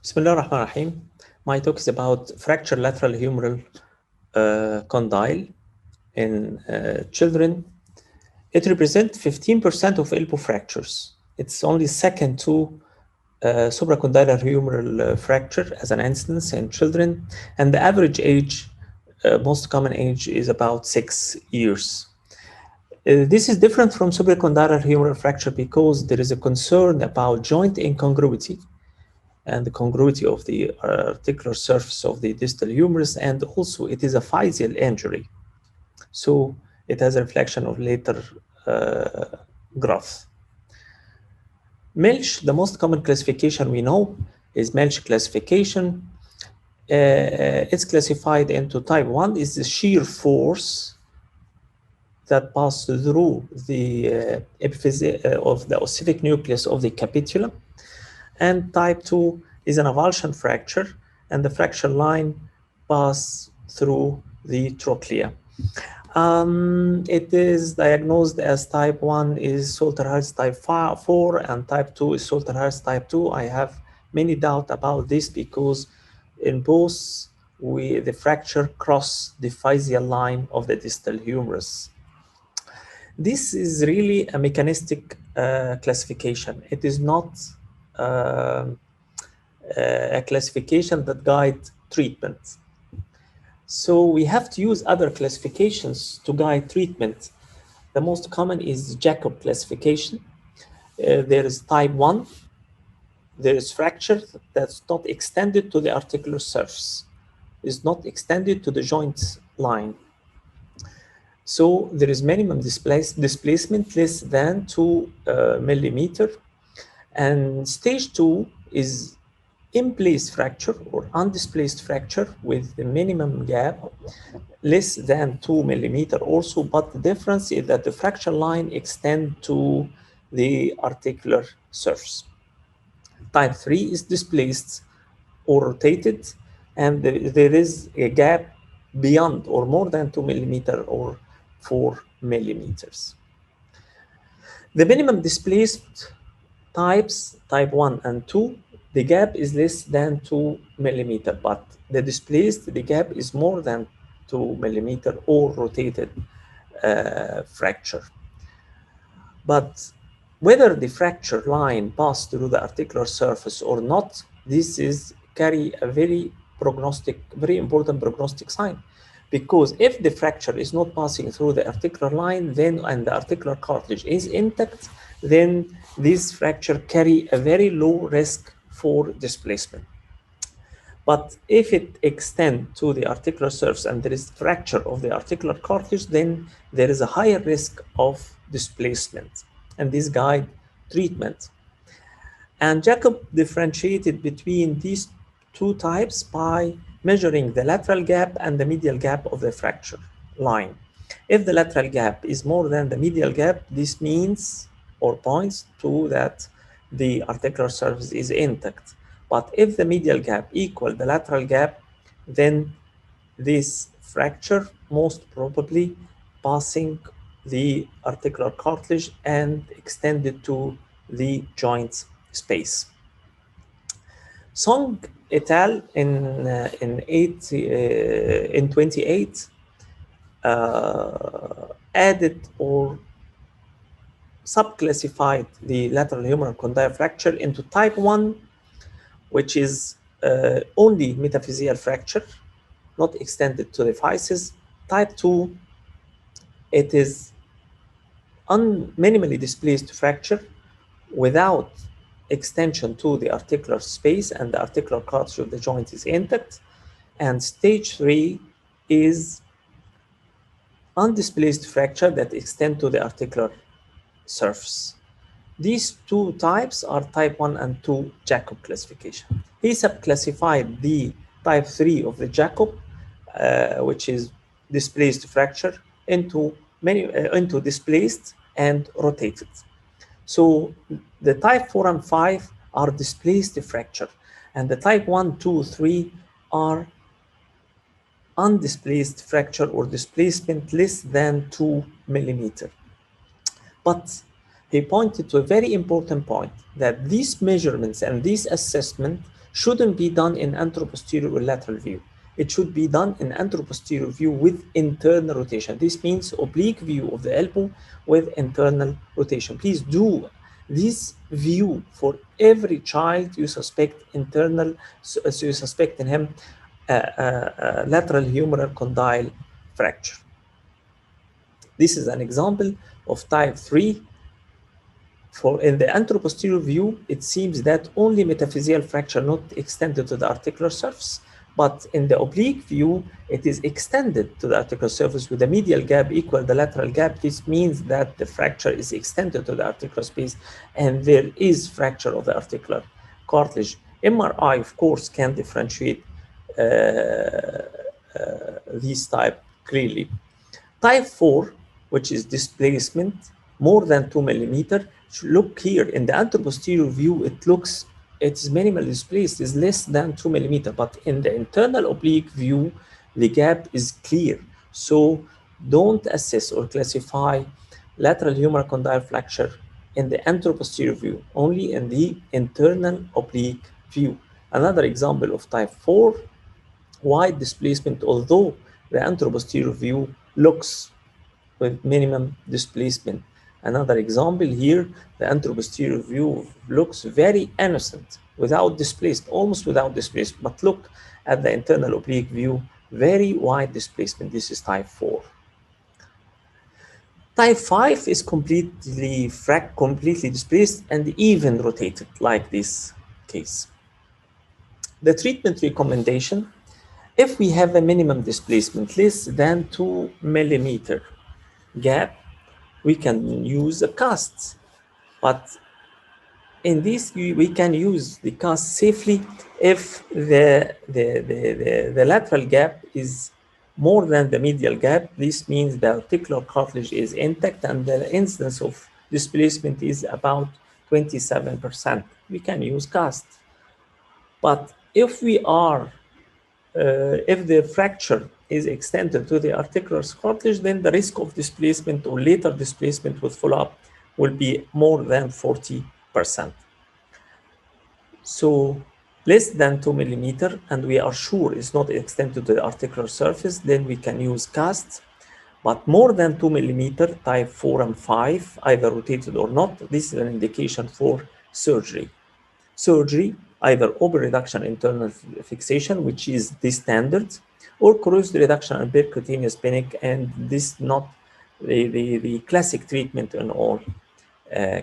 Bismillah ar-Rahman ar-Rahim. My talk is about fracture lateral humeral condyle in children. It represents 15% of elbow fractures. It's only second to supracondylar humeral fracture as an incidence in children, and the average age, most common age, is about 6 years. This is different from supracondylar humeral fracture because there is a concern about joint incongruity and the congruity of the articular surface of the distal humerus, and also it is a physial injury. So it has a reflection of later growth. Milch, the most common classification we know is Milch classification. It's classified into type 1 is the shear force that passes through the epiphysis of the ossific nucleus of the capitulum. And type 2 is an avulsion fracture, and the fracture line passes through the trochlea. It is diagnosed as type 1 is Salter-Hurst type 4 and type 2 is Salter-Hurst type 2. I have many doubt about this because in both the fracture cross the physial line of the distal humerus. This is really a mechanistic classification. It is not a classification that guides treatment. So we have to use other classifications to guide treatment. The most common is Jacob classification. There is type 1. There is fracture that's not extended to the articular surface, is not extended to the joint line. So there is minimum displacement less than 2 millimeter. And stage 2 is in-place fracture or undisplaced fracture with the minimum gap less than 2 millimeter also, but the difference is that the fracture line extends to the articular surface. Type 3 is displaced or rotated, and there is a gap beyond or more than 2 millimeter or 4 millimeters. The minimum displaced types, type 1 and 2, the gap is less than 2 millimeter, but the displaced, the gap is more than 2 millimeter or rotated fracture. But whether the fracture line passed through the articular surface or not, this is carry a very important prognostic sign. Because if the fracture is not passing through the articular line, then and the articular cartilage is intact, then this fracture carry a very low risk for displacement. But if it extends to the articular surface and there is fracture of the articular cartilage, then there is a higher risk of displacement, and this guide treatment. And Jacob differentiated between these two types by measuring the lateral gap and the medial gap of the fracture line. If the lateral gap is more than the medial gap, this means or points to that the articular surface is intact. But if the medial gap equals the lateral gap, then this fracture most probably passing the articular cartilage and extended to the joint space. Song et al. In 28 added or subclassified the lateral humeral condyle fracture into type 1, which is only metaphyseal fracture, not extended to the physis. Type 2, it is minimally displaced fracture without extension to the articular space, and the articular cartilage of the joint is intact. And stage 3 is undisplaced fracture that extend to the articular surface. These two types are type 1 and 2 Jacob classification. He subclassified the type 3 of the Jacob, which is displaced fracture, into displaced and rotated. So the type 4 and 5 are displaced fracture, and the type 1, 2, 3 are undisplaced fracture or displacement less than 2 millimeter. But he pointed to a very important point, that these measurements and this assessment shouldn't be done in anteroposterior or lateral view. It should be done in anteroposterior view with internal rotation. This means oblique view of the elbow with internal rotation. Please do this view for every child you suspect internal, so you suspect in him lateral humeral condyle fracture. This is an example of type 3. For in the anteroposterior view, it seems that only metaphyseal fracture not extended to the articular surface, but in the oblique view, it is extended to the articular surface with a medial gap equal the lateral gap. This means that the fracture is extended to the articular space and there is fracture of the articular cartilage. MRI, of course, can differentiate these type clearly. Type 4, which is displacement, more than 2 millimeter. Look here in the anteroposterior view, it's minimally displaced, is less than 2 millimeter, but in the internal oblique view, the gap is clear. So don't assess or classify lateral humeral condyle fracture in the anteroposterior view, only in the internal oblique view. Another example of type 4, wide displacement, although the anteroposterior view looks with minimum displacement. Another example here, the anteroposterior view looks very innocent, without displacement, almost without displacement. But look at the internal oblique view, very wide displacement. This is type 4. Type 5 is completely displaced and even rotated, like this case. The treatment recommendation, if we have a minimum displacement less than 2 millimeter gap, we can use a cast, but in this we can use the cast safely if the lateral gap is more than the medial gap. This means the articular cartilage is intact and the incidence of displacement is about 27%. We can use cast. But if we are if the fracture is extended to the articular cartilage, then the risk of displacement or later displacement with follow-up will be more than 40%. So less than 2 millimeter, and we are sure it's not extended to the articular surface, then we can use cast. But more than 2 millimeter, type 4 and 5, either rotated or not, this is an indication for surgery. Surgery, either open reduction internal fixation, which is the standard, or crushed reduction and percutaneous panic, and this not the classic treatment in all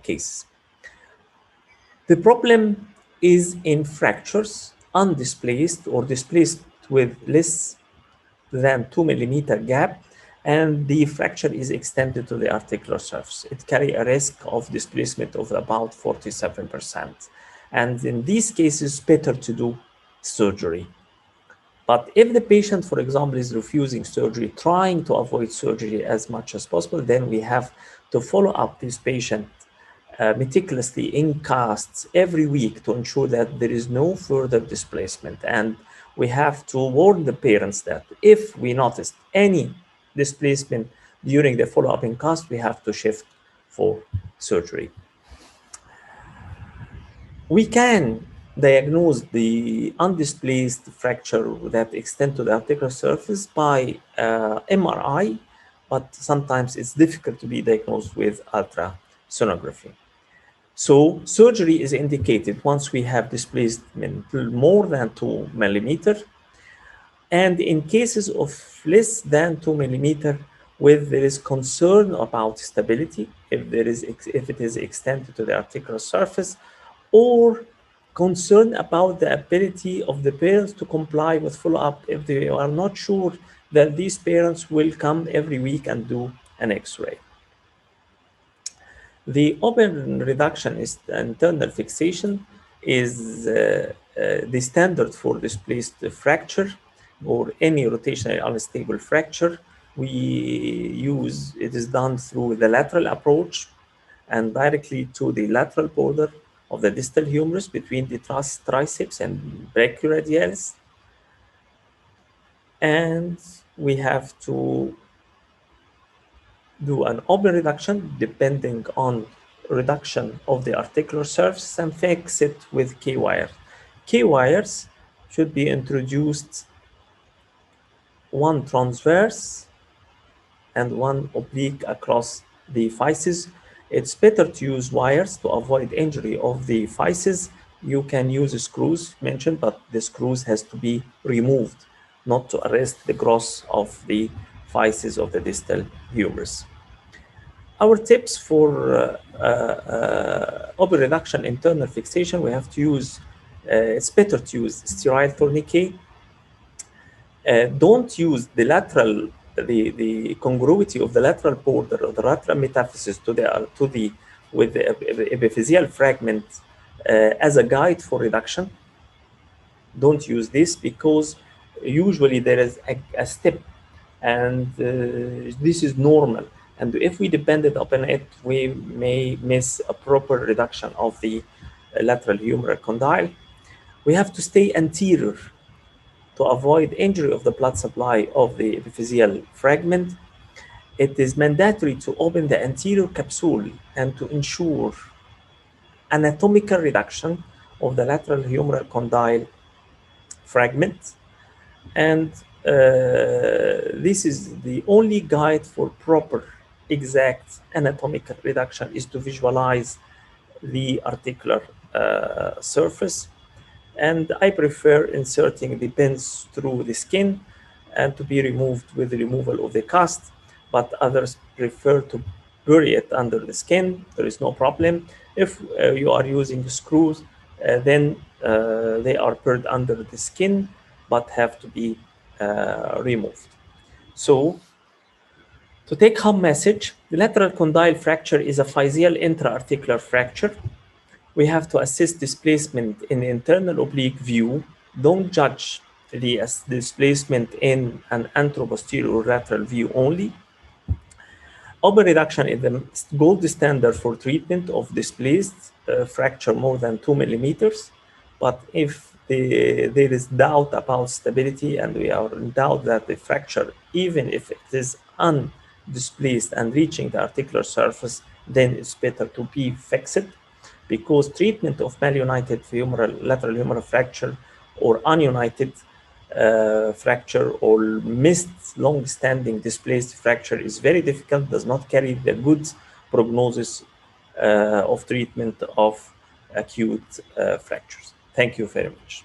cases. The problem is in fractures undisplaced or displaced with less than 2 millimeter gap, and the fracture is extended to the articular surface. It carries a risk of displacement of about 47%. And in these cases, better to do surgery. But if the patient, for example, is refusing surgery, trying to avoid surgery as much as possible, then we have to follow up this patient meticulously in casts every week to ensure that there is no further displacement. And we have to warn the parents that if we notice any displacement during the follow-up in cast, we have to shift for surgery. We can diagnose the undisplaced fracture that extend to the articular surface by MRI, but sometimes it's difficult to be diagnosed with ultrasonography. So surgery is indicated once we have displacement more than 2 millimeter, and in cases of less than 2 millimeter, where there is concern about stability, if it is extended to the articular surface, or concern about the ability of the parents to comply with follow-up if they are not sure that these parents will come every week and do an X-ray. The open reduction is internal fixation is the standard for displaced fracture or any rotationally unstable fracture. It is done through the lateral approach and directly to the lateral border of the distal humerus between the triceps and brachioradialis. And we have to do an open reduction depending on reduction of the articular surface and fix it with K-wire. K wires should be introduced, one transverse and one oblique across the physis. It's better to use wires to avoid injury of the physis. You can use screws mentioned, but the screws has to be removed, not to arrest the growth of the physis of the distal humerus. Our tips for open reduction internal fixation, we have to use, it's better to use sterile tourniquet. Don't use the lateral, the congruity of the lateral border or the lateral metaphysis to the with the epiphyseal fragment as a guide for reduction. Don't use this because usually there is a step, and this is normal. And if we depended upon it, we may miss a proper reduction of the lateral humeral condyle. We have to stay anterior to avoid injury of the blood supply of the epiphyseal fragment. It is mandatory to open the anterior capsule and to ensure anatomical reduction of the lateral humeral condyle fragment. And this is the only guide for proper, exact anatomical reduction is to visualize the articular surface. And I prefer inserting the pins through the skin and to be removed with the removal of the cast, but others prefer to bury it under the skin. There is no problem. If you are using screws, then they are buried under the skin, but have to be removed. So, to take home message, the lateral condyle fracture is a physeal intra-articular fracture. We have to assess displacement in the internal oblique view. Don't judge the displacement in an anteroposterior lateral view only. Open reduction is the gold standard for treatment of displaced fracture more than 2 millimeters. But if there is doubt about stability and we are in doubt that the fracture, even if it is undisplaced and reaching the articular surface, then it's better to be fixed, because treatment of malunited lateral humeral fracture or ununited fracture or missed long-standing displaced fracture is very difficult, does not carry the good prognosis of treatment of acute fractures. Thank you very much.